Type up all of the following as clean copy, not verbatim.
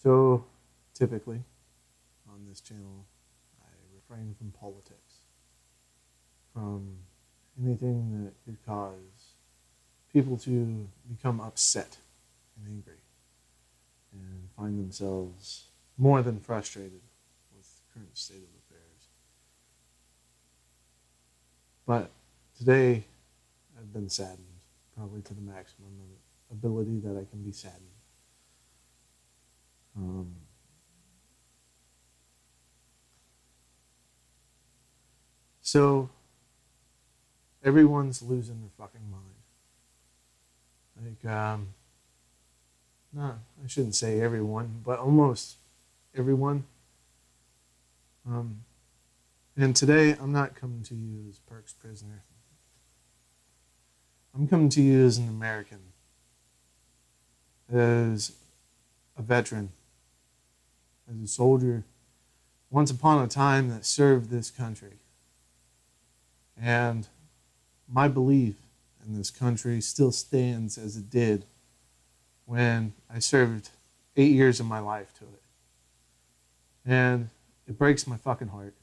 So, typically, on this channel, I refrain from politics, from anything that could cause people to become upset and angry and find themselves more than frustrated with the current state of affairs. But today, I've been saddened, probably to the maximum ability that I can be saddened. So, everyone's losing their fucking mind. Not, I shouldn't say everyone, but almost everyone. And today, I'm not coming to you as PerksPrisoner. I'm coming to you as an American, as a veteran, as a soldier, once upon a time that served this country. And my belief in this country still stands as it did when I served 8 years of my life to it. And it breaks my fucking heart.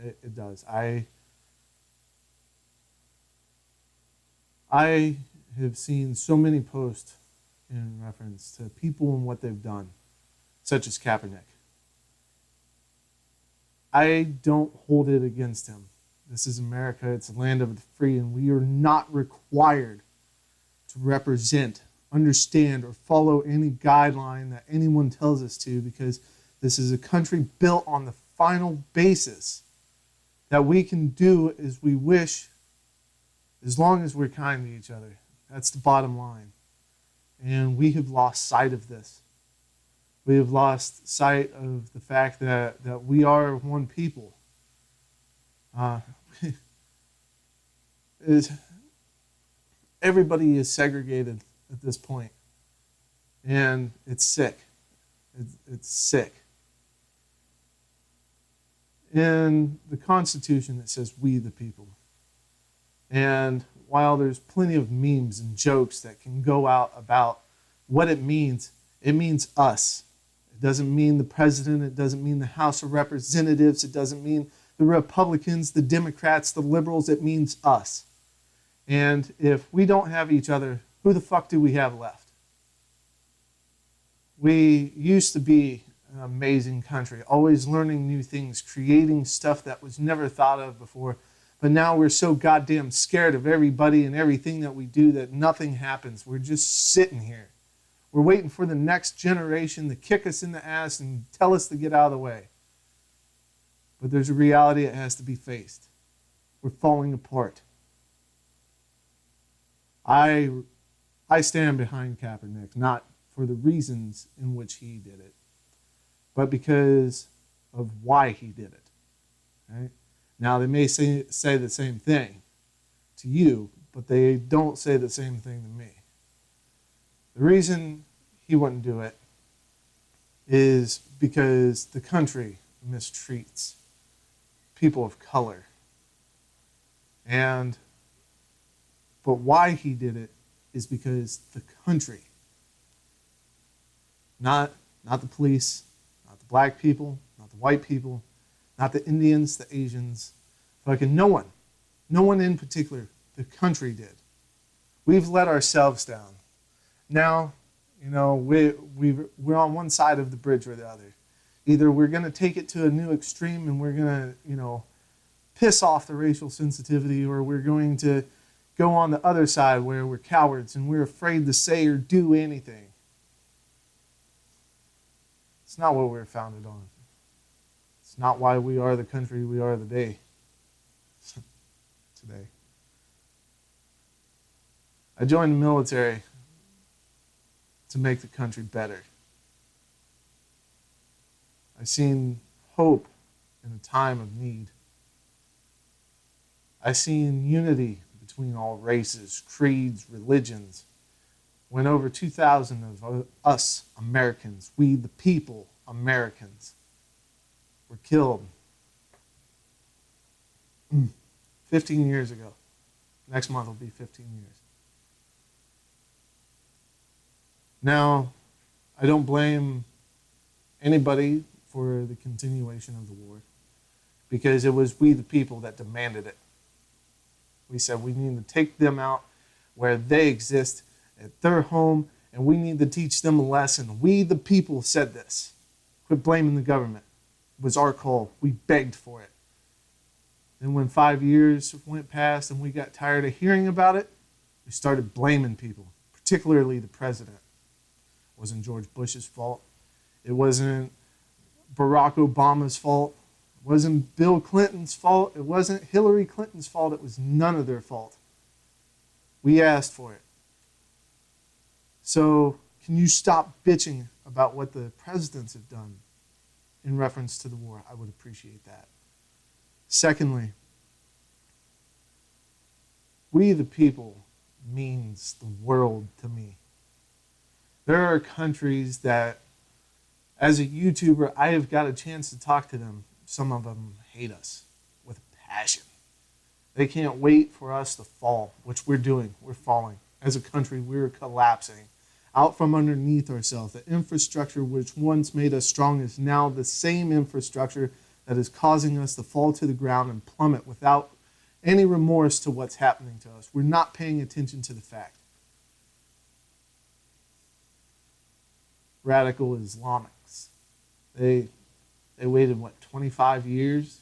It does. I have seen so many posts in reference to people and what they've done, such as Kaepernick. I don't hold it against him. This is America. It's a land of the free, and we are not required to represent, understand, or follow any guideline that anyone tells us to, because this is a country built on the final basis that we can do as we wish as long as we're kind to each other. That's the bottom line. And we have lost sight of this. We have lost sight of the fact that we are one people. Everybody is segregated at this point, and it's sick. It's sick. In the Constitution, it says "we the people." And while there's plenty of memes and jokes that can go out about what it means us. It doesn't mean the president. It doesn't mean the House of Representatives. It doesn't mean the Republicans, the Democrats, the liberals. It means us. And if we don't have each other, who the fuck do we have left? We used to be an amazing country, always learning new things, creating stuff that was never thought of before. But now we're so goddamn scared of everybody and everything that we do that nothing happens. We're just sitting here. We're waiting for the next generation to kick us in the ass and tell us to get out of the way. But there's a reality that has to be faced. We're falling apart. I stand behind Kaepernick, not for the reasons in which he did it, but because of why he did it. Right? Now, they may say the same thing to you, but they don't say the same thing to me. The reason he wouldn't do it is because the country mistreats people of color. But why he did it is because the country, not the police, not the black people, not the white people, not the Indians, the Asians, fucking no one in particular, the country did. We've let ourselves down. Now, we're on one side of the bridge or the other. Either we're going to take it to a new extreme and we're going to, piss off the racial sensitivity, or we're going to go on the other side where we're cowards and we're afraid to say or do anything. It's not what we're founded on. It's not why we are the country we are today. I joined the military to make the country better. I've seen hope in a time of need. I've seen unity between all races, creeds, religions. When over 2,000 of us Americans, we the people Americans, were killed 15 years ago. Next month will be 15 years. Now, I don't blame anybody for the continuation of the war because it was we the people that demanded it. We said we need to take them out where they exist at their home, and we need to teach them a lesson. We the people said this. Quit blaming the government. It was our call. We begged for it. And when 5 years went past and we got tired of hearing about it, we started blaming people, particularly the president. It wasn't George Bush's fault. It wasn't Barack Obama's fault. It wasn't Bill Clinton's fault. It wasn't Hillary Clinton's fault. It was none of their fault. We asked for it. So can you stop bitching about what the presidents have done in reference to the war? I would appreciate that. Secondly, we the people means the world to me. There are countries that, as a YouTuber, I have got a chance to talk to them. Some of them hate us with passion. They can't wait for us to fall, which we're doing. We're falling. As a country, we're collapsing out from underneath ourselves. The infrastructure which once made us strong is now the same infrastructure that is causing us to fall to the ground and plummet without any remorse to what's happening to us. We're not paying attention to the fact. Radical Islamics. They waited, 25 years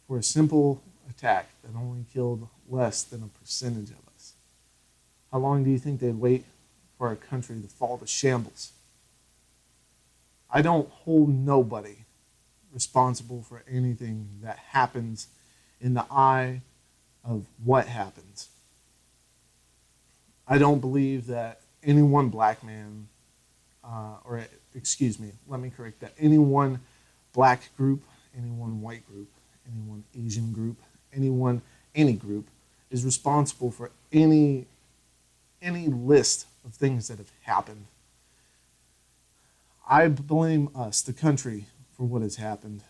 for a simple attack that only killed less than a percentage of us. How long do you think they'd wait for our country to fall to shambles? I don't hold nobody responsible for anything that happens in the eye of what happens. I don't believe that any one black man, let me correct that, any one black group, any one white group, any one Asian group, any group is responsible for any list of things that have happened. I blame us, the country, for what has happened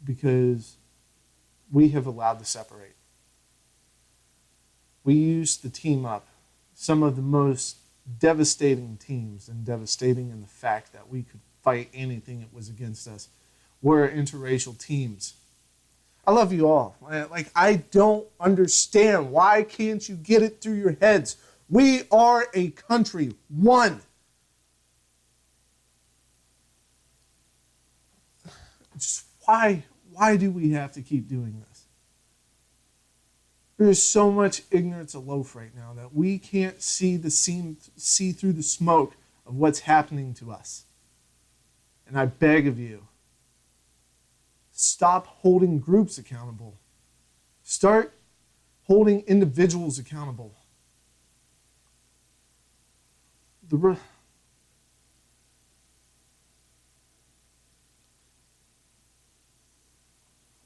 because we have allowed to separate. We used to team up. Some of the most devastating teams, and devastating in the fact that we could fight anything that was against us, were interracial teams. I love you all. Like, I don't understand. Why can't you get it through your heads? We are a country, one. Just why do we have to keep doing this? There is so much ignorance aloaf right now that we can't see through the smoke of what's happening to us. And I beg of you, stop holding groups accountable. Start holding individuals accountable.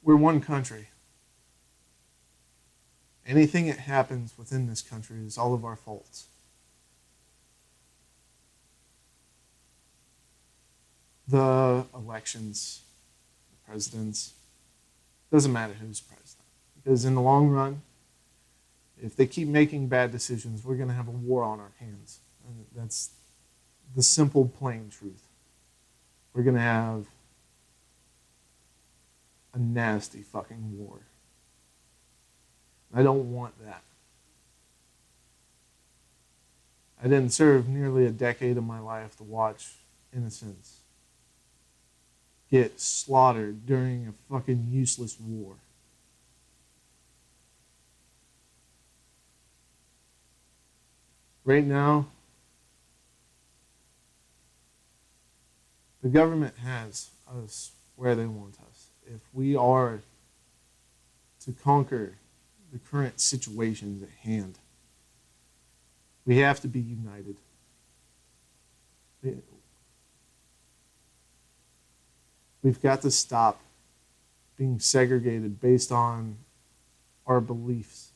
We're one country. Anything that happens within this country is all of our faults. The elections, the presidents, doesn't matter who's president. Because in the long run, if they keep making bad decisions, we're going to have a war on our hands. And that's the simple, plain truth. We're going to have a nasty fucking war. I don't want that. I didn't serve nearly a decade of my life to watch innocents get slaughtered during a fucking useless war. Right now, the government has us where they want us. If we are to conquer the current situations at hand, we have to be united. We've got to stop being segregated based on our beliefs.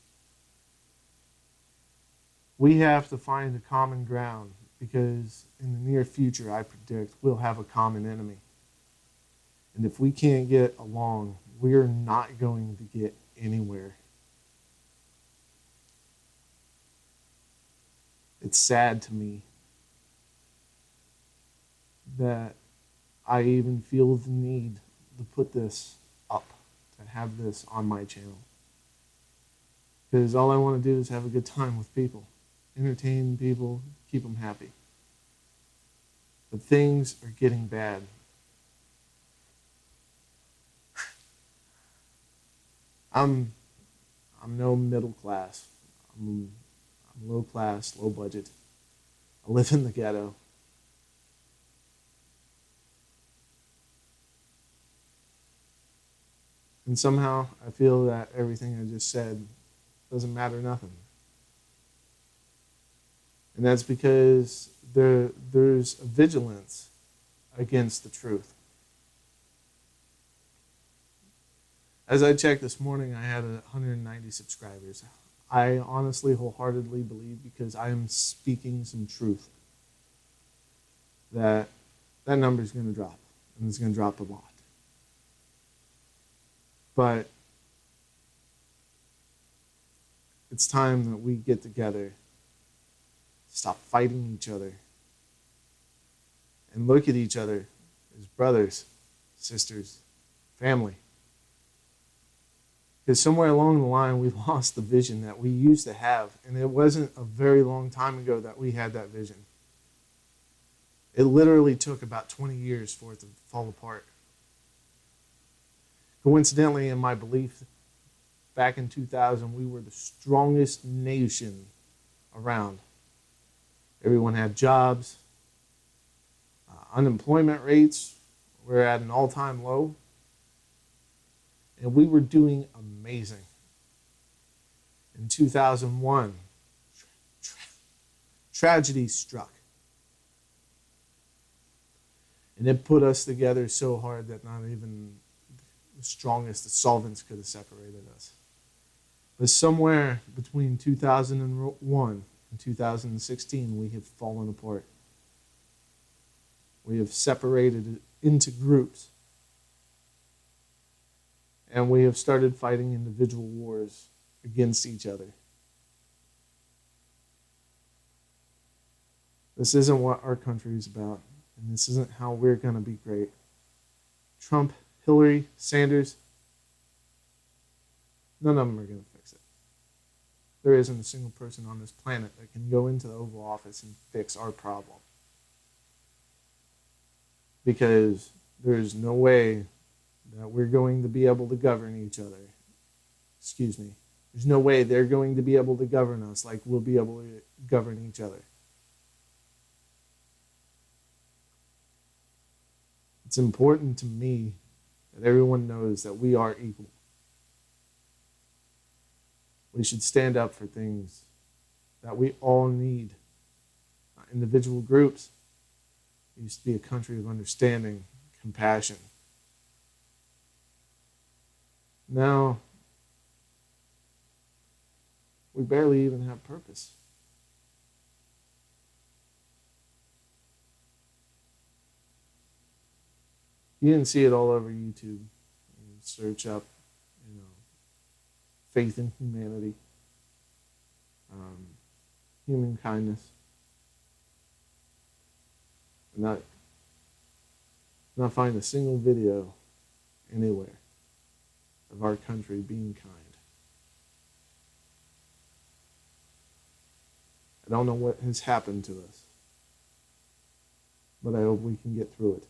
We have to find a common ground because in the near future, I predict we'll have a common enemy. And if we can't get along, we're not going to get anywhere. It's sad to me that I even feel the need to put this up, to have this on my channel. Because all I want to do is have a good time with people, entertain people, keep them happy. But things are getting bad. I'm no middle class. I'm low class, low budget. I live in the ghetto. And somehow I feel that everything I just said doesn't matter nothing. And that's because there's a vigilance against the truth. As I checked this morning, I had 190 subscribers. I honestly, wholeheartedly believe, because I am speaking some truth, that number is going to drop, and it's going to drop a lot. But it's time that we get together, stop fighting each other, and look at each other as brothers, sisters, family. Because somewhere along the line, we lost the vision that we used to have. And it wasn't a very long time ago that we had that vision. It literally took about 20 years for it to fall apart. Coincidentally, in my belief, back in 2000, we were the strongest nation around. Everyone had jobs. Unemployment rates were at an all-time low. And we were doing amazing. In 2001, tragedy struck. And it put us together so hard that not even the strongest of solvents could have separated us. But somewhere between 2001 and 2016, we have fallen apart. We have separated into groups. And we have started fighting individual wars against each other. This isn't what our country is about, and this isn't how we're going to be great. Trump, Hillary, Sanders, none of them are going to fix it. There isn't a single person on this planet that can go into the Oval Office and fix our problem. Because there's no way that we're going to be able to govern each other. Excuse me. There's no way they're going to be able to govern us like we'll be able to govern each other. It's important to me that everyone knows that we are equal. We should stand up for things that we all need. Not individual groups. It used to be a country of understanding, compassion. Now, we barely even have purpose. You can see it all over YouTube. You search up, faith in humanity, human kindness. Not find a single video anywhere of our country being kind. I don't know what has happened to us, but I hope we can get through it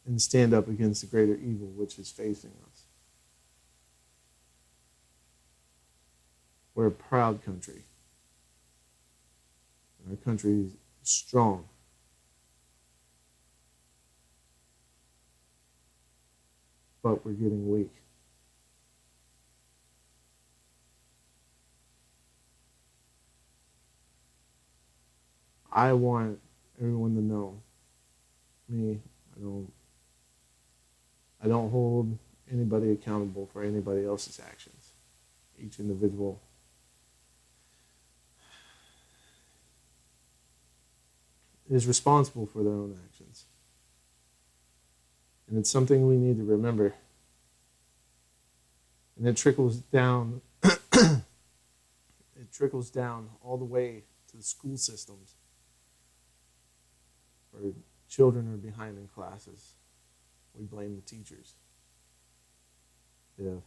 and stand up against the greater evil which is facing us. We're a proud country. Our country is strong. But we're getting weak. I want everyone to know me. I don't hold anybody accountable for anybody else's actions. Each individual is responsible for their own actions. And it's something we need to remember. And it trickles down trickles down all the way to the school systems for children are behind in classes, we blame the teachers. If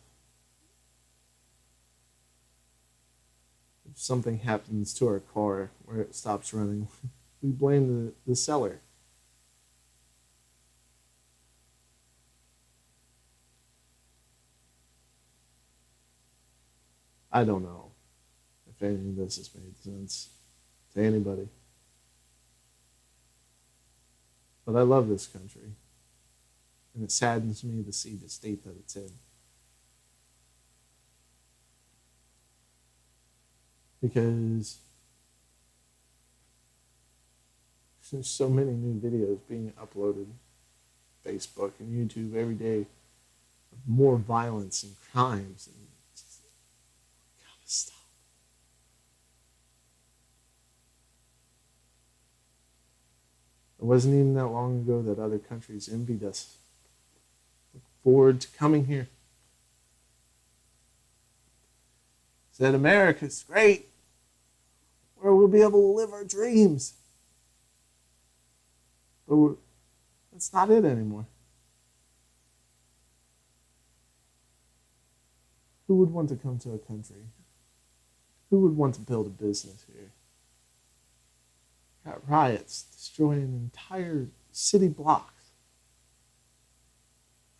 something happens to our car where it stops running, we blame the seller. I don't know if any of this has made sense to anybody. But I love this country. And it saddens me to see the state that it's in. Because there's so many new videos being uploaded Facebook and YouTube every day of more violence and crimes, and just, gotta stop. It wasn't even that long ago that other countries envied us. Look forward to coming here. Said America's great, where we'll be able to live our dreams. But that's not it anymore. Who would want to come to a country? Who would want to build a business here? Got riots destroying entire city blocks.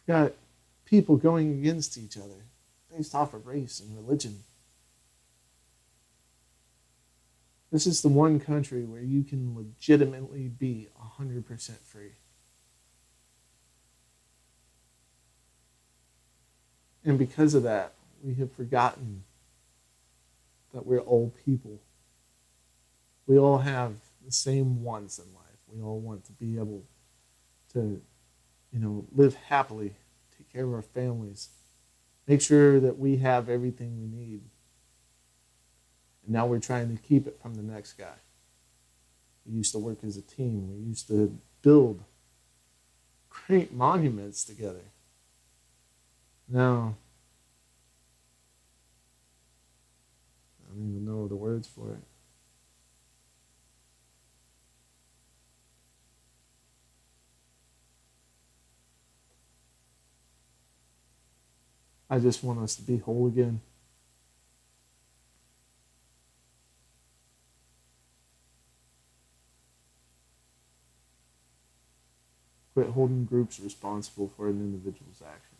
Got people going against each other based off of race and religion. This is the one country where you can legitimately be 100% free. And because of that, we have forgotten that we're all people. We all have the same wants in life. We all want to be able to, live happily, take care of our families, make sure that we have everything we need. And now we're trying to keep it from the next guy. We used to work as a team. We used to build great monuments together. Now, I don't even know the words for it. I just want us to be whole again. Quit holding groups responsible for an individual's actions.